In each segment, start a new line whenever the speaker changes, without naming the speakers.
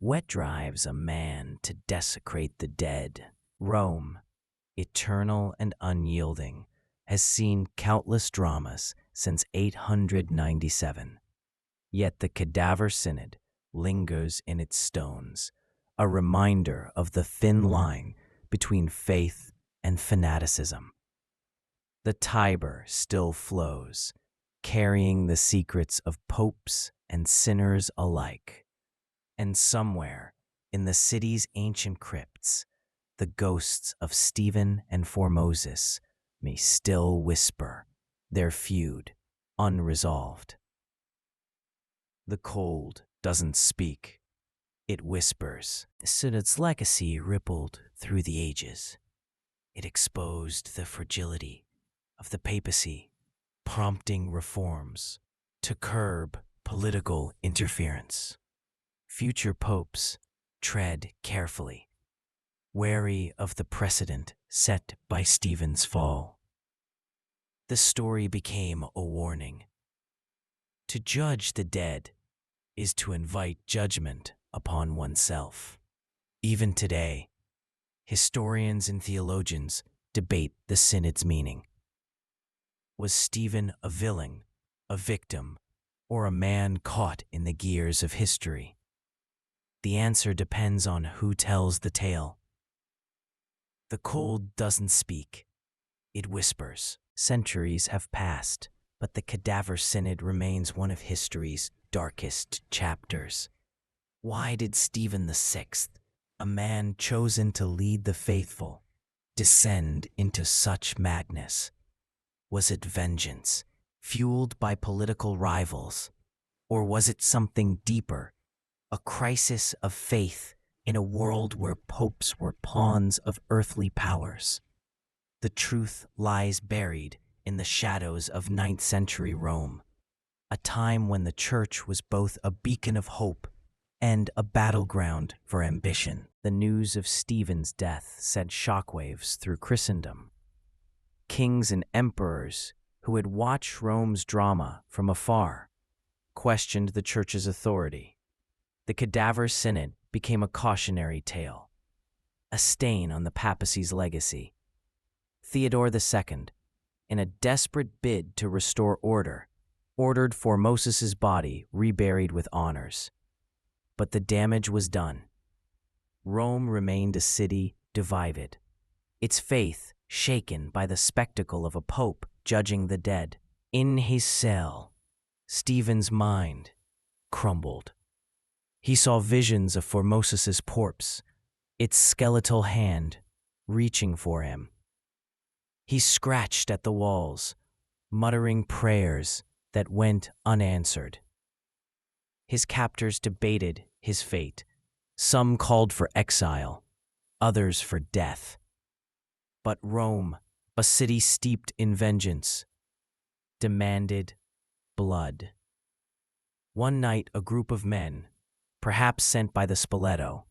What drives a man to desecrate the dead? Rome, eternal and unyielding, has seen countless dramas since 897. Yet the cadaver synod lingers in its stones, a reminder of the thin line between faith and fanaticism. The Tiber still flows, carrying the secrets of popes and sinners alike. And somewhere in the city's ancient crypts, the ghosts of Stephen and Formosus may still whisper their feud unresolved. The cold doesn't speak, it whispers. The synod's legacy rippled through the ages. It exposed the fragility of the papacy, prompting reforms to curb political interference. Future popes tread carefully, wary of the precedent set by Stephen's fall. The story became a warning. To judge the dead is to invite judgment upon oneself. Even today, historians and theologians debate the synod's meaning. Was Stephen a villain, a victim, or a man caught in the gears of history? The answer depends on who tells the tale. The cold doesn't speak, it whispers. Centuries have passed, but the cadaver synod remains one of history's darkest chapters. Why did Stephen VI, a man chosen to lead the faithful, descend into such madness? Was it vengeance, fueled by political rivals? Or was it something deeper, a crisis of faith in a world where popes were pawns of earthly powers? The truth lies buried in the shadows of 9th century Rome, a time when the church was both a beacon of hope and a battleground for ambition. The news of Stephen's death sent shockwaves through Christendom. Kings and emperors who had watched Rome's drama from afar questioned the church's authority. The cadaver synod became a cautionary tale, a stain on the papacy's legacy. Theodore II, in a desperate bid to restore order, ordered Formosus's body reburied with honors. But the damage was done. Rome remained a city divided, its faith shaken by the spectacle of a pope judging the dead. In his cell, Stephen's mind crumbled. He saw visions of Formosus's corpse, its skeletal hand reaching for him. He scratched at the walls, muttering prayers that went unanswered. His captors debated his fate. Some called for exile, others for death. But Rome, a city steeped in vengeance, demanded blood. One night, a group of men, perhaps sent by the Spoleto,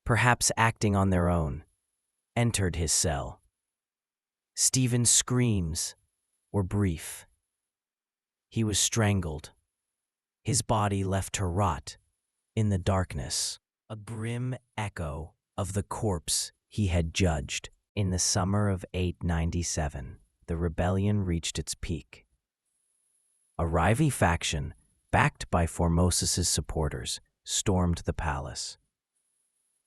perhaps acting on their own, entered his cell. Stephen's screams were brief. He was strangled, his body left to rot in the darkness, a grim echo of the corpse he had judged. In the summer of 897, the rebellion reached its peak. A Rivi faction, backed by Formosus's supporters, stormed the palace.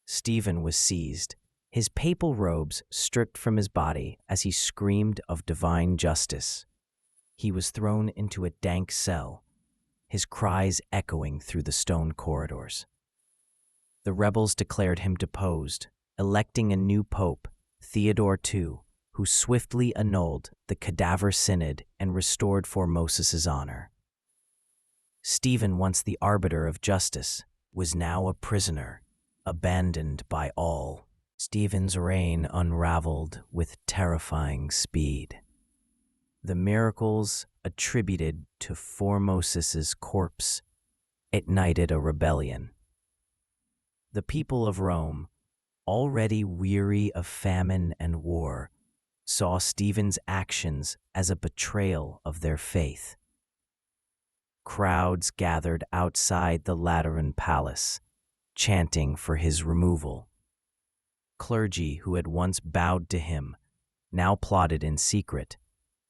Stephen was seized, his papal robes stripped from his body as he screamed of divine justice. He was thrown into a dank cell, his cries echoing through the stone corridors. The rebels declared him deposed, electing a new pope, Theodore II, who swiftly annulled the cadaver synod and restored Formosus's honor. Stephen, once the arbiter of justice, was now a prisoner, abandoned by all. Stephen's reign unraveled with terrifying speed. The miracles attributed to Formosus's corpse ignited a rebellion. The people of Rome, already weary of famine and war, saw Stephen's actions as a betrayal of their faith. Crowds gathered outside the Lateran Palace, chanting for his removal. Clergy who had once bowed to him now plotted in secret,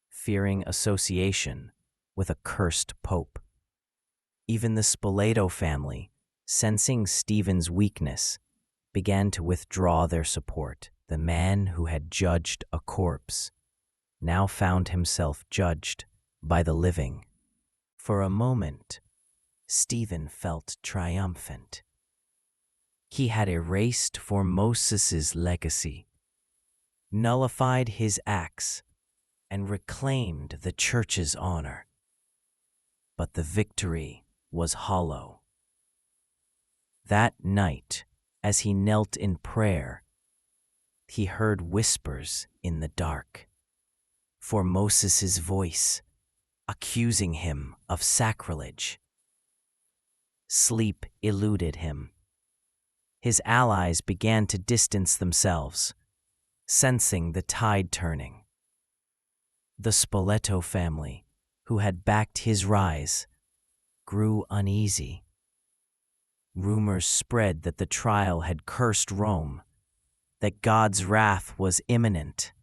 fearing association with a cursed pope. Even the Spoleto family, sensing Stephen's weakness, began to withdraw their support. The man who had judged a corpse now found himself judged by the living. For a moment, Stephen felt triumphant. He had erased Formoses's legacy, nullified his acts, and reclaimed the church's honor. But the victory was hollow. That night, as he knelt in prayer, he heard whispers in the dark. Formoses's voice, accusing him of sacrilege. Sleep eluded him. His allies began to distance themselves, sensing the tide turning. The Spoleto family, who had backed his rise, grew uneasy. Rumors spread that the trial had cursed Rome, that God's wrath was imminent.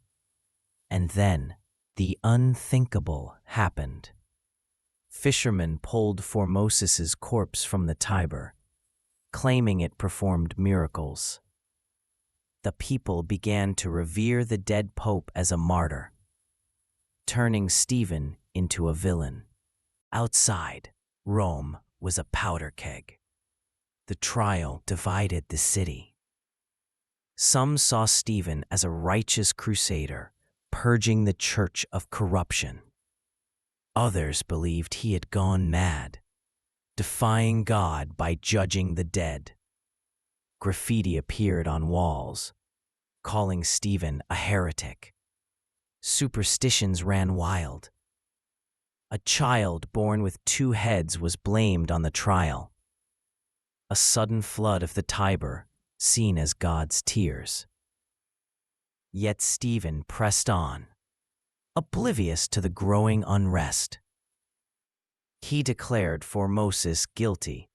And then the unthinkable happened. Fishermen pulled Formoses's corpse from the Tiber, claiming it performed miracles. The people began to revere the dead pope as a martyr, turning Stephen into a villain. Outside, Rome was a powder keg. The trial divided the city. Some saw Stephen as a righteous crusader, purging the church of corruption. Others believed he had gone mad, defying God by judging the dead. Graffiti appeared on walls, calling Stephen a heretic. Superstitions ran wild. A child born with 2 heads was blamed on the trial. A sudden flood of the Tiber, seen as God's tears. Yet Stephen pressed on, oblivious to the growing unrest. He declared Formoses guilty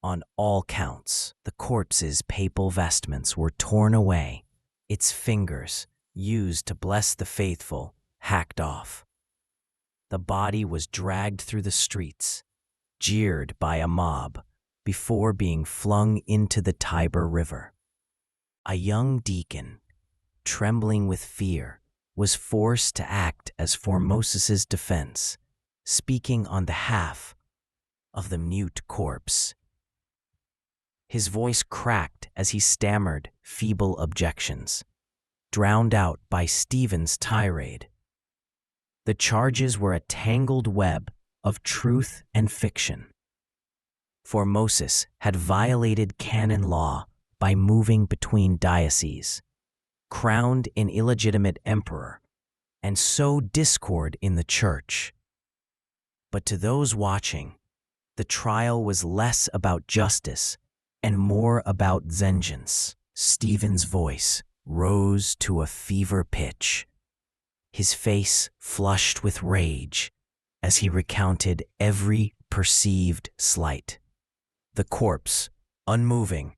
on all counts. The corpse's papal vestments were torn away, its fingers, used to bless the faithful, hacked off. The body was dragged through the streets, jeered by a mob, before being flung into the Tiber River. A young deacon, trembling with fear, was forced to act as Formoses's defense, speaking on behalf of the mute corpse. His voice cracked as he stammered feeble objections, drowned out by Stephen's tirade. The charges were a tangled web of truth and fiction. Formoses had violated canon law by moving between dioceses, crowned an illegitimate emperor, and sowed discord in the church. But to those watching, the trial was less about justice and more about vengeance. Stephen's voice rose to a fever pitch, his face flushed with rage as he recounted every perceived slight. The corpse, unmoving,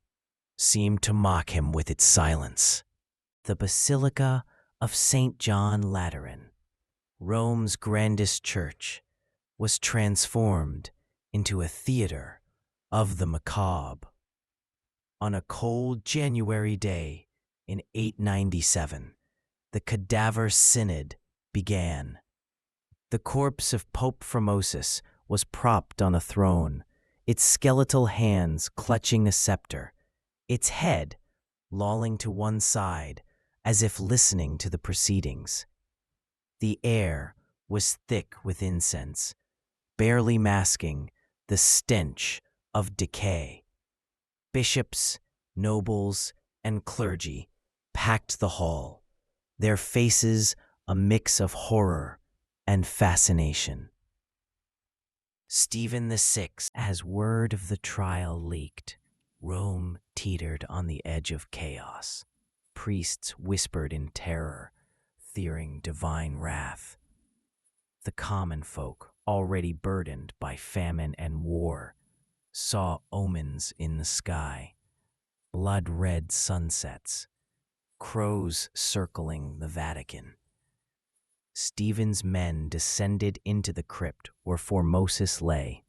seemed to mock him with its silence. The Basilica of St. John Lateran, Rome's grandest church, was transformed into a theater of the macabre. On a cold January day in 897, the Cadaver Synod began. The corpse of Pope Formoses was propped on a throne, its skeletal hands clutching a scepter, its head lolling to one side as if listening to the proceedings. The air was thick with incense, barely masking the stench of decay. Bishops, nobles, and clergy packed the hall, their faces a mix of horror and fascination. Stephen VI, as word of the trial leaked, Rome teetered on the edge of chaos. Priests whispered in terror, fearing divine wrath. The common folk, already burdened by famine and war, saw omens in the sky, blood-red sunsets, crows circling the Vatican. Stephen's men descended into the crypt where Formosus lay,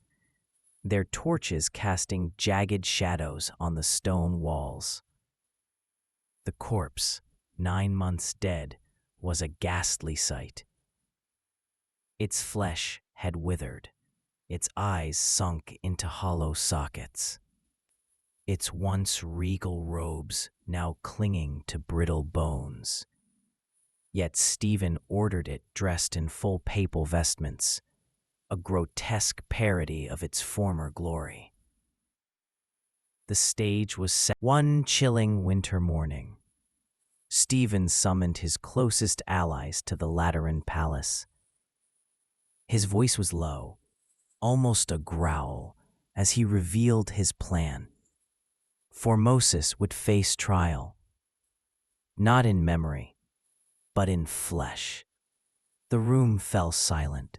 their torches casting jagged shadows on the stone walls. The corpse, 9 months dead, was a ghastly sight. Its flesh had withered, its eyes sunk into hollow sockets, its once regal robes now clinging to brittle bones. Yet Stephen ordered it dressed in full papal vestments, a grotesque parody of its former glory. The stage was set. One chilling winter morning, Stephen summoned his closest allies to the Lateran palace. His voice was low, almost a growl, as he revealed his plan. Formosus would face trial, not in memory, but in flesh. The room fell silent.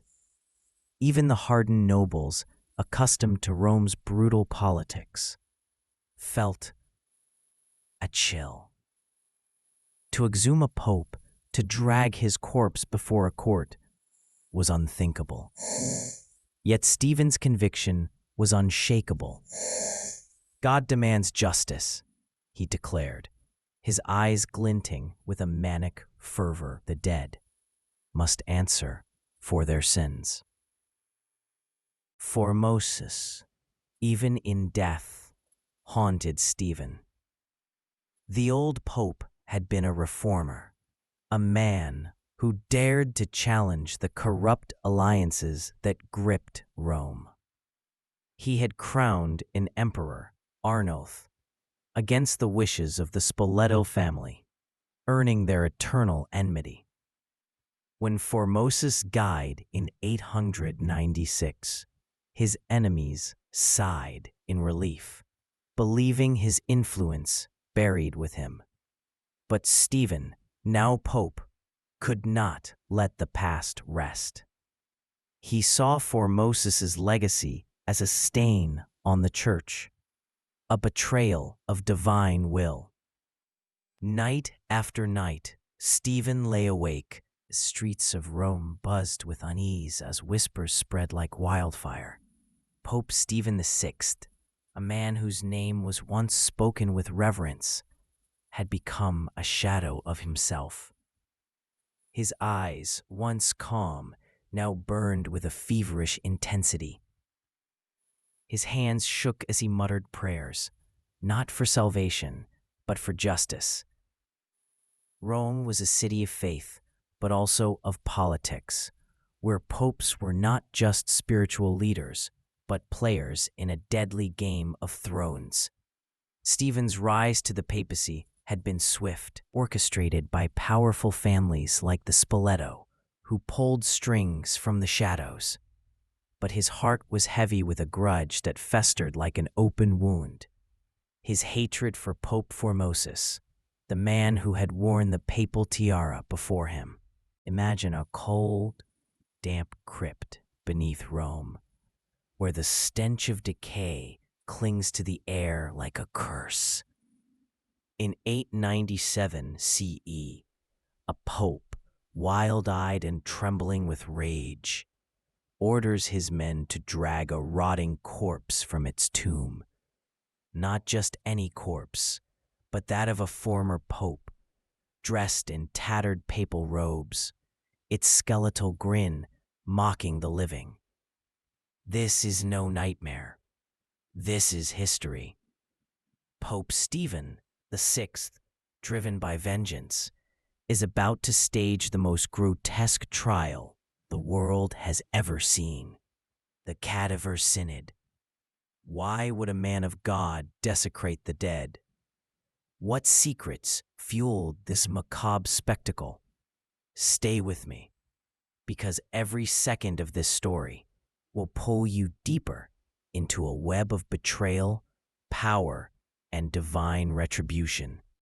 Even the hardened nobles, accustomed to Rome's brutal politics, felt a chill. To exhume a pope, to drag his corpse before a court, was unthinkable. Yet Stephen's conviction was unshakable. God demands justice, he declared, his eyes glinting with a manic fervor. The dead must answer for their sins. Formosus, even in death, haunted Stephen. The old pope had been a reformer, a man who dared to challenge the corrupt alliances that gripped Rome. He had crowned an emperor, Arnulf, against the wishes of the Spoleto family, earning their eternal enmity. When Formosus died in 896, his enemies sighed in relief, believing his influence buried with him. But Stephen, now pope, could not let the past rest. He saw Formosus's legacy as a stain on the church, a betrayal of divine will. Night after night, Stephen lay awake. The streets of Rome buzzed with unease as whispers spread like wildfire. Pope Stephen VI, a man whose name was once spoken with reverence, had become a shadow of himself. His eyes, once calm, now burned with a feverish intensity. His hands shook as he muttered prayers, not for salvation, but for justice. Rome was a city of faith, but also of politics, where popes were not just spiritual leaders, but players in a deadly game of thrones. Stephen's rise to the papacy had been swift, orchestrated by powerful families like the Spoleto, who pulled strings from the shadows. But his heart was heavy with a grudge that festered like an open wound. His hatred for Pope Formosus, the man who had worn the papal tiara before him. Imagine a cold, damp crypt beneath Rome, where the stench of decay clings to the air like a curse. In 897 CE, a pope, wild-eyed and trembling with rage, orders his men to drag a rotting corpse from its tomb. Not just any corpse, but that of a former pope, dressed in tattered papal robes, its skeletal grin mocking the living. This is no nightmare. This is history. Pope Stephen VI, driven by vengeance, is about to stage the most grotesque trial the world has ever seen. The Cadaver Synod. Why would a man of God desecrate the dead? What secrets fueled this macabre spectacle? Stay with me, because every second of this story will pull you deeper into a web of betrayal, power, and divine retribution.